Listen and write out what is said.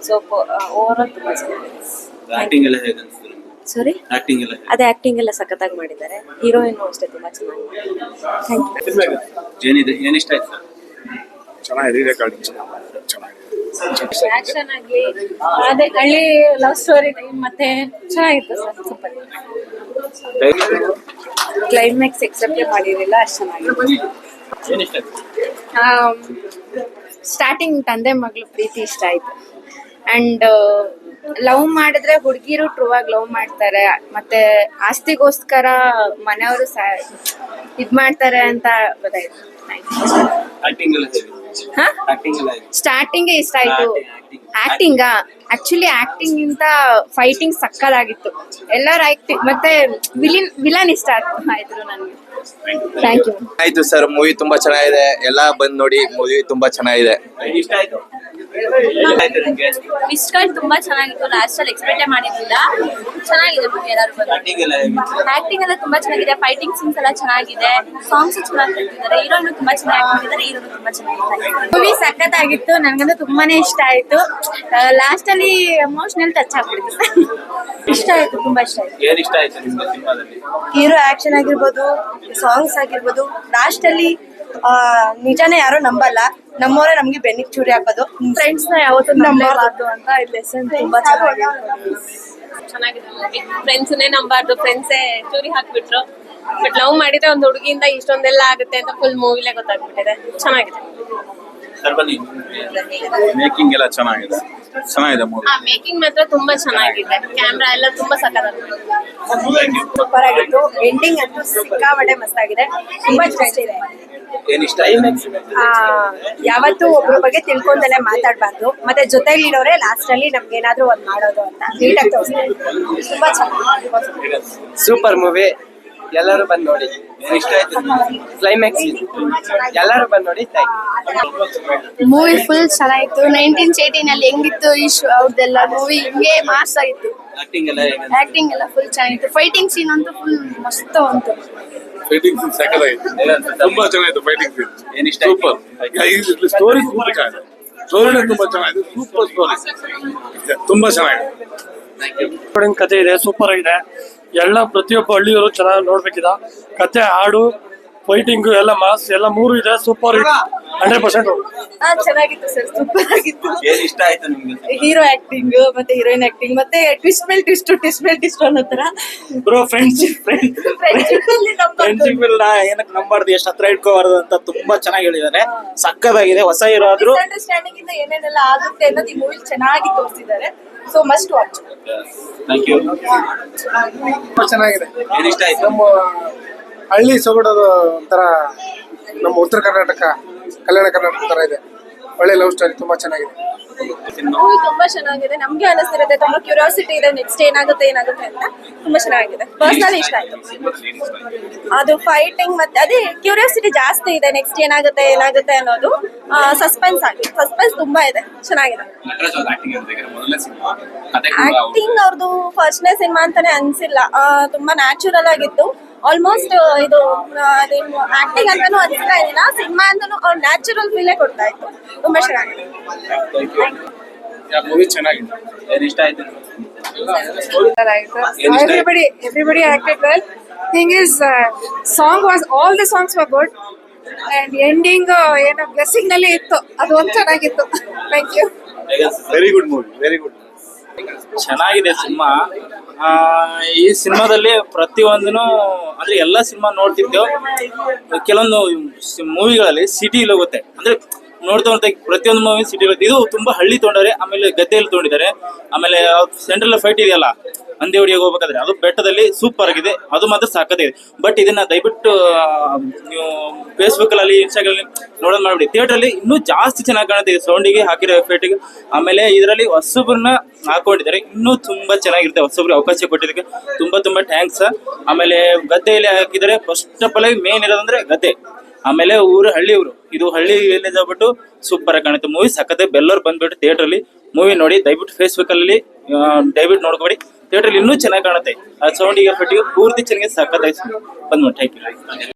So over all ತುಂಬಾ ಚೆನ್ನಾಗಿದೆ. Acting ಎಲ್ಲ ಹೇಗೆ ಅನಿಸ್ತು? ಸಾರಿ, ಆಕ್ಟಿಂಗ್ ಎಲ್ಲ ಅದೇ ಆಕ್ಟಿಂಗ್ ಎಲ್ಲ ಸಖತ್ತಾಗಿ ಮಾಡಿದ್ದಾರೆ. ಹೀರೋಯಿನ್ ಅಷ್ಟೇ ತುಂಬಾ ಚೆನ್ನಾಗಿ. ಏನಿದೆ, ಏನ್ ಇಷ್ಟ ಆಯ್ತು? ಚೆನ್ನಾಗಿದೆ, ಆಕ್ಷನ್ ಆಗಿ ಅದೇ ಹಳ್ಳಿ ಲವ್ ಸ್ಟೋರಿ ಮತ್ತೆ ಚೆನ್ನಾಗಿತ್ತು ಸರ್. ಸೂಪರ್. ಕ್ಲೈಮ್ಯಾಕ್ಸ್ ಎಕ್ಸೆಪ್ಟ್ ಮಾಡಿರಲಿಲ್ಲ, ಅಷ್ಟು ಚೆನ್ನಾಗಿದೆ. ಏನ್ ಇಷ್ಟ ಆಯ್ತು? ಸ್ಟಾರ್ಟಿಂಗ್ ತಂದೆ ಮಗಳು ಪ್ರೀತಿ ಇಷ್ಟ ಆಯ್ತು. ಅಂಡ್ ಲವ್ ಮಾಡಿದ್ರೆ ಹುಡುಗಿರು ಟ್ರೂ ಆಗಿ ಲವ್ ಮಾಡ್ತಾರೆ, ಮತ್ತೆ ಆಸ್ತಿಗೋಸ್ಕರ ಮನೆಯವರು ಇದ್ ಮಾಡ್ತಾರೆ ಅಂತ ಗೊತ್ತಾಯ್ತು. ಆಕ್ಟಿಂಗ್ ಎಲ್ಲ ಹೇಗೆ? ಆಕ್ಟಿಂಗ್ ಎಲ್ಲ ಹೇಗೆ? ಸ್ಟಾರ್ಟಿಂಗ್ ಇಷ್ಟ ಆಯ್ತು. ಆಕ್ಟಿಂಗ್ ಆಕ್ಚುಲಿ ಆಕ್ಟಿಂಗ್ ಗಿಂತ ಫೈಟಿಂಗ್ ಸಕ್ಕದಾಗಿತ್ತು. ಎಲ್ಲರೂ ಆಕ್ಟಿಂಗ್ ಮತ್ತೆ ವಿಲನ್ ಇಷ್ಟ ಆಯ್ತು ನನಗೆ. Thank you. ಆಯ್ತು ಸರ್, ಮೂವಿ ತುಂಬಾ ಚೆನ್ನಾಗಿದೆ, ಎಲ್ಲ ಬಂದ್ ನೋಡಿ, ಮೂವಿ ತುಂಬಾ ಚೆನ್ನಾಗಿದೆ. ಇಷ್ಟ ಆಯ್ತು? ಮಿಸ್ಗಳು ತುಂಬಾ ಚೆನ್ನಾಗಿತ್ತು. ಲಾಸ್ಟ್ ಅಲ್ಲಿ ಎಕ್ಸ್ಪೆಕ್ಟ್ ಮಾಡಿರ್ಲಿಲ್ಲ. ಚೆನ್ನಾಗಿದೆ ಮೂವಿ. ಎಲ್ಲರೂ ಆಕ್ಟಿಂಗ್ ಎಲ್ಲ ಹೇಗೆ? ಆಕ್ಟಿಂಗ್ ಎಲ್ಲ ತುಂಬಾ ಚೆನ್ನಾಗಿದೆ. ಫೈಟಿಂಗ್ ಸೀನ್ಸ್ ಎಲ್ಲ ಚೆನ್ನಾಗಿದೆ. ಸಾಂಗ್ಸ್ ಚೆನ್ನಾಗಿ ಕೊಟ್ಟಿದ್ದಾರೆ. ಹೀರೋನು ತುಂಬಾ ಚೆನ್ನಾಗಿ ಕೊಟ್ಟಿದ್ದಾರೆ. ಹೀರೋನು ತುಂಬಾ ಚೆನ್ನಾಗಿದೆ. ಮೂವಿ ಸಖತ್ತಾಗಿತ್ತು. ನನಗಂತೂ ತುಂಬಾನೇ ಇಷ್ಟ ಆಯ್ತು. ಲಾಸ್ಟ್ ಅಲ್ಲಿ ಎಮೋಷನಲ್ ಟಚ್ ಆಗ್ಬಿಡ್ತು. ಇಷ್ಟ ಆಯ್ತು, ತುಂಬಾ ಇಷ್ಟ ಆಯ್ತು. ಏನ್ ಇಷ್ಟ ಆಯ್ತು ನಿಮ್ಗೆ ಸಿನಿಮಾದಲ್ಲಿ? ಹೀರೋ ಆಕ್ಷನ್ ಆಗಿರ್ಬೋದು, ಸಾಂಗ್ಸ್ ಆಗಿರ್ಬೋದು. ಲಾಸ್ಟ್ ಅಲ್ಲಿ ನಿಜಾನೇ ಯಾರು ನಂಬಲ್ಲ, ನಮ್ಮವರೇ ನಮ್ಗೆ ಬೆನ್ನಿಗೆ ಚೂರಿ ಹಾಕೋದು. ಫ್ರೆಂಡ್ಸ್ ನ ಯಾವತ್ತೂ ನಂಬಬಾರ್ದು ಅಂತ ಈ ಲೆಸನ್ ತುಂಬಾ ಚೆನ್ನಾಗಿದೆ. ಫ್ರೆಂಡ್ಸ್ನೇ ನಂಬಾರ್ದು, ಫ್ರೆಂಡ್ಸೇ ಚೂರಿ ಹಾಕ್ಬಿಟ್ರು. ಬಟ್ ಲವ್ ಮಾಡಿದ್ರೆ ಒಂದು ಹುಡುಗಿಯಿಂದ ಇಷ್ಟೊಂದೆಲ್ಲ ಆಗುತ್ತೆ ಅಂತ ಫುಲ್ ಮೂವಿಲೇ ಗೊತ್ತಾಗ್ಬಿಟ್ಟಿದೆ. ಚೆನ್ನಾಗಿದೆ. ಸರ್ ಬನ್ನಿ. ಮೇಕಿಂಗ್ ಎಲ್ಲ ಚೆನ್ನಾಗಿದೆ ಮೂವಿ. ಮೇಕಿಂಗ್ ಮಾತ್ರ ತುಂಬಾ ಚೆನ್ನಾಗಿದೆ. ಕ್ಯಾಮ್ರಾ ಎಲ್ಲ ತುಂಬಾ ಸಖತ್ತಾಗಿದೆ. ಸೂಪರ್ ಆಗಿತ್ತು. ಎಂಡಿಂಗ್ ಅಂತೂ ಸಿಕ್ಕಾಪಟ್ಟೆ ಮಸ್ತ್ ಆಗಿದೆ. ತುಂಬಾ ಇಷ್ಟ ಇದೆ. ಏನ್ ಇಷ್ಟ ಆಯ್ತು? ಯಾವತ್ತೂ ಒಬ್ಬರ ಬಗ್ಗೆ ತಿಳ್ಕೊಂಡಲ್ಲೇ ಮಾತಾಡ್ಬಾರ್ದು, ಮತ್ತೆ ಜೊತೆಲಿರೋರೆ ಲಾಸ್ಟ್ ಅಲ್ಲಿ ನಮ್ಗೆ ಏನಾದ್ರು ಒಂದ್ ಮಾಡೋದು ಅಂತ ನೀಟಾಗಿ ತೋರಿಸ್ತಾರೆ. ತುಂಬಾ ಚೆನ್ನಾಗಿ. ಸೂಪರ್ ಮೂವಿ, ಎಲ್ಲರೂ ಬಂದ್ ನೋಡಿ. ಏನ್ ಇಷ್ಟ ಆಯ್ತು? ಕ್ಲೈಮ್ಯಾಕ್ಸ್ ಎಲ್ಲರೂ ಬಂದ್ ನೋಡಿ. ಮೂವಿ ಫುಲ್ ಚೆನ್ನಾಗಿತ್ತು. 1918 ಅಲ್ಲಿ ಹೆಂಗಿತ್ತು ಅವ್ರದ್ದೆಲ್ಲ ಮೂವಿ ಹಿಂಗೆ ಮಾಸ್ ಆಗಿತ್ತು. ಆಕ್ಟಿಂಗ್ ಎಲ್ಲ ಹೇಗೆ? ಆಕ್ಟಿಂಗ್ ಎಲ್ಲ ಫುಲ್ ಚೆನ್ನಾಗಿತ್ತು. ಫೈಟಿಂಗ್ ಸೀನ್ ಅಂತೂ ಫುಲ್ ಮಸ್ತ್ ಅಂತು. ಫೈಟಿಂಗ್ ಸೀನ್ ಸಕ್ಕತ್ತಾಗಿತ್ತು, ತುಂಬಾ ಚೆನ್ನಾಗಿತ್ತು ಫೈಟಿಂಗ್ ಸೀನ್. ಏನ್ ಇಷ್ಟ ಆಯ್ತು? ಸೂಪರ್ ಸ್ಟೋರಿ, ತುಂಬಾ ಚೆನ್ನಾಗಿದೆ. ಸ್ಟೋರಿನೇ ತುಂಬಾ ಚೆನ್ನಾಗಿದೆ. ಸೂಪರ್ ಸ್ಟೋರಿ, ತುಂಬಾ ಚೆನ್ನಾಗಿದೆ. ಕತೆ ಇದೆ, ಸೂಪರ್ ಆಗಿದೆ. ಎಲ್ಲ ಪ್ರತಿಯೊಬ್ಬ ಹಳ್ಳಿಯವರು ಚೆನ್ನಾಗಿ ನೋಡ್ಬೇಕಿದ. ಕತೆ, ಹಾಡು, ಫೈಟಿಂಗ್ ಎಲ್ಲ ಮಾಸ್ ಎಲ್ಲ ಮೂರು ಇದೆ. ಸೂಪರ್ 100%. ಚೆನ್ನಾಗಿತ್ತು ಸರ್, ಸೂಪರ್ ಆಗಿತ್ತು. ಏನ್ ಇಷ್ಟ ಆಯ್ತು ನಿಮ್ಗೆ? ಹೀರೋ ಆಕ್ಟಿಂಗ್ ಮತ್ತೆ ಹೀರೋಯಿನ್ ಆಕ್ಟಿಂಗ್ ಮತ್ತೆ ಟ್ವಿಸ್ಟ್ ಮೇಲೆ ಟ್ವಿಸ್ಟ್ ಅನ್ನೋ ತರ. ಬ್ರೋ ಫ್ರೆಂಡ್ಶಿಪ್ ಇಲ್ಲ ಏನಕ್ಕೆ ನಂಬಾರ್ದು, ಎಷ್ಟು ಹತ್ರ ಇಟ್ಕೋಬಾರ್ದು ಅಂತ ತುಂಬಾ ಚೆನ್ನಾಗಿ ಹೇಳಿದಾರೆ. ಸಕ್ಕದಾಗಿದೆ. ಹೊಸ ಹೀರೋ ಆದ್ರೂ ಅಂಡರ್ಸ್ಟ್ಯಾಂಡಿಂಗ್ ಇಂದ ಏನೇನೆಲ್ಲ ಆಗುತ್ತೆ ಅನ್ನೋದು ಈ ಮೂವಿ ಚೆನ್ನಾಗಿ ತೋರಿಸಿದ್ದಾರೆ. So must watch. Thank you. ತುಂಬಾ ಚೆನ್ನಾಗಿದೆ. ಏನ್ ಇಷ್ಟ ಆಯ್ತು? ನಮ್ಮ ಹಳ್ಳಿ ಸೊಗಡೋದು ಒಂಥರ ನಮ್ಮ ಉತ್ತರ ಕರ್ನಾಟಕ, ಕಲ್ಯಾಣ ಕರ್ನಾಟಕ ತರ ಇದೆ. ಒಳ್ಳೆ ಲವ್ ಸ್ಟೋರಿ, ತುಂಬಾ ಚೆನ್ನಾಗಿದೆ. ಮೂವಿ ತುಂಬಾ ಚೆನ್ನಾಗಿದೆ. ನಮ್ಗೆ ಅನಿಸ್ತಿರುತ್ತೆ, ತುಂಬಾ ಕ್ಯೂರಿಯಾಸಿಟಿ ಇದೆ ನೆಕ್ಸ್ಟ್ ಏನಾಗುತ್ತೆ ಅಂತ. ತುಂಬಾ ಚೆನ್ನಾಗಿದೆ. ಪರ್ಸನಲಿ ಇಷ್ಟ ಆಯ್ತು. ಅದು ಫೈಟಿಂಗ್ ಮತ್ತೆ ಅದೇ ಕ್ಯೂರಿಯಾಸಿಟಿ ಜಾಸ್ತಿ ಇದೆ. ನೆಕ್ಸ್ಟ್ ಏನಾಗುತ್ತೆ ಅನ್ನೋದು ಸಸ್ಪೆನ್ಸ್ ತುಂಬಾ ಇದೆ. ಚೆನ್ನಾಗಿದೆ. ಆಕ್ಟಿಂಗ್ ಅವ್ರದ್ದು ಫಸ್ಟ್ನೇ ಸಿನಿಮಾ ಅಂತಾನೆ ಅನ್ಸಿಲ್ಲ. ತುಂಬಾ ನ್ಯಾಚುರಲ್ ಆಗಿತ್ತು. ಆಲ್ಮೋಸ್ಟ್ ಇದು ಅದೇನು ಆಕ್ಟಿಂಗ್ ಅಂತಾನು ಅನಿಸ್ತಾ ಇರಲಿಲ್ಲ. ಸಿನಿಮಾ ಅಂತಾನು ಅವ್ರು ನ್ಯಾಚುರಲ್ ಫೀಲೇ ಕೊಡ್ತಾ ಇತ್ತು. ತುಂಬಾ ಚೆನ್ನಾಗಿದೆ. ಮೂವಿ ಚೆನ್ನಾಗಿದೆ. ಏನ್ ಇಷ್ಟ ಆಯ್ತು? Everybody acted well. Thing is, all the songs were good. And ending ಏನೋ ಬ್ಲೆಸ್ಸಿಂಗ್ ನಲ್ಲಿ ಇತ್ತು, ಅದು ಒಂದು ಚೆನ್ನಾಗಿತ್ತು. Thank you. Very good movie, very good. ಚೆನ್ನಾಗಿದೆ ಸಿನಿಮಾ. ಈ ಸಿನಿಮಾದಲ್ಲಿ ಪ್ರತಿಯೊಂದನು ಅಂದ್ರೆ ಎಲ್ಲಾ ಸಿನಿಮಾ ನೋಡ್ತಿದ್ದೇವೆ. ಕೆಲವೊಂದು ಮೂವಿಗಳಲ್ಲಿ ಸಿಟಿ ಹೋಗುತ್ತೆ, ಅಂದ್ರೆ ನೋಡ್ತಾ ಪ್ರತಿಯೊಂದು ಮೂವಿ ಸಿಟಿ ಇರುತ್ತೆ. ಇದು ತುಂಬಾ ಹಳ್ಳಿ ತೊಗೊಂಡವ್ರೆ, ಆಮೇಲೆ ಗದ್ದೆಯಲ್ಲಿ ತೊಗೊಂಡಿದ್ದಾರೆ. ಆಮೇಲೆ ಸೆಂಟ್ರಲ್ ಫೈಟ್ ಇದೆಯಲ್ಲ, ಹಂದಿ ಹೊಡಿಯೋಕೆ ಹೋಗ್ಬೇಕಾದ್ರೆ ಅದು ಬೆಟ್ಟದಲ್ಲಿ ಸೂಪರ್ ಆಗಿದೆ. ಅದು ಮಾತ್ರ ಸಾಕತ್ತಿದೆ. ಬಟ್ ಇದನ್ನ ದಯವಿಟ್ಟು ನೀವು ಫೇಸ್ಬುಕ್ ಅಲ್ಲಿ ಇನ್ಸ್ಟಾಗ್ರಾಮ್ ನೋಡೋದು ಮಾಡ್ಬಿಡಿ. ಥಿಯೇಟರ್ ಅಲ್ಲಿ ಇನ್ನೂ ಜಾಸ್ತಿ ಚೆನ್ನಾಗಿ ಕಾಣುತ್ತೆ. ಸೌಂಡಿಗೆ ಹಾಕಿರೋ ಎಫೆಕ್ಟಿಗೆ. ಆಮೇಲೆ ಇದರಲ್ಲಿ ಹೊಸಬ್ರನ್ನ ಹಾಕೊಂಡಿದ್ದಾರೆ, ಇನ್ನೂ ತುಂಬಾ ಚೆನ್ನಾಗಿರುತ್ತೆ. ಹೊಸಬ್ರಿಗೆ ಅವಕಾಶ ಕೊಟ್ಟಿದ್ದಕ್ಕೆ ತುಂಬಾ ಥ್ಯಾಂಕ್ಸ್. ಆಮೇಲೆ ಗದ್ದೆಯಲ್ಲಿ ಹಾಕಿದ್ದಾರೆ. ಫಸ್ಟ್ ಆಫ್ ಆಲ್ ಮೇನ್ ಇರೋದಂದ್ರೆ ಗದ್ದೆ, ಆಮೇಲೆ ಹಳ್ಳಿ ಊರು. ಇದು ಹಳ್ಳಿ ವಿಲೇಜ್ ಆಗ್ಬಿಟ್ಟು ಸೂಪರ್ ಆಗಿ ಕಾಣುತ್ತೆ. ಮೂವಿ ಸಖತ್ತೆ. ಬೆಲ್ಲರು ಬಂದ್ಬಿಟ್ಟು ಥಿಯೇಟರ್ ಅಲ್ಲಿ ಮೂವಿ ನೋಡಿ. ದಯವಿಟ್ಟು ಫೇಸ್ಬುಕ್ ಅಲ್ಲಿ ದಯವಿಟ್ಟು ನೋಡ್ಕೊಡಿ. ಥಿಯೇಟರ್ ಇನ್ನೂ ಚೆನ್ನಾಗಿ ಕಾಣುತ್ತೆ. ಆ ಸೌಂಡಿಗೆ ಎಫೆಕ್ಟಿಗೆ ಪೂರ್ತಿ ಚೆನ್ನಾಗಿ ಸಖತ್ತಾಗಿ ಬಂದ್ಬಿಟ್ಟು. Thank you.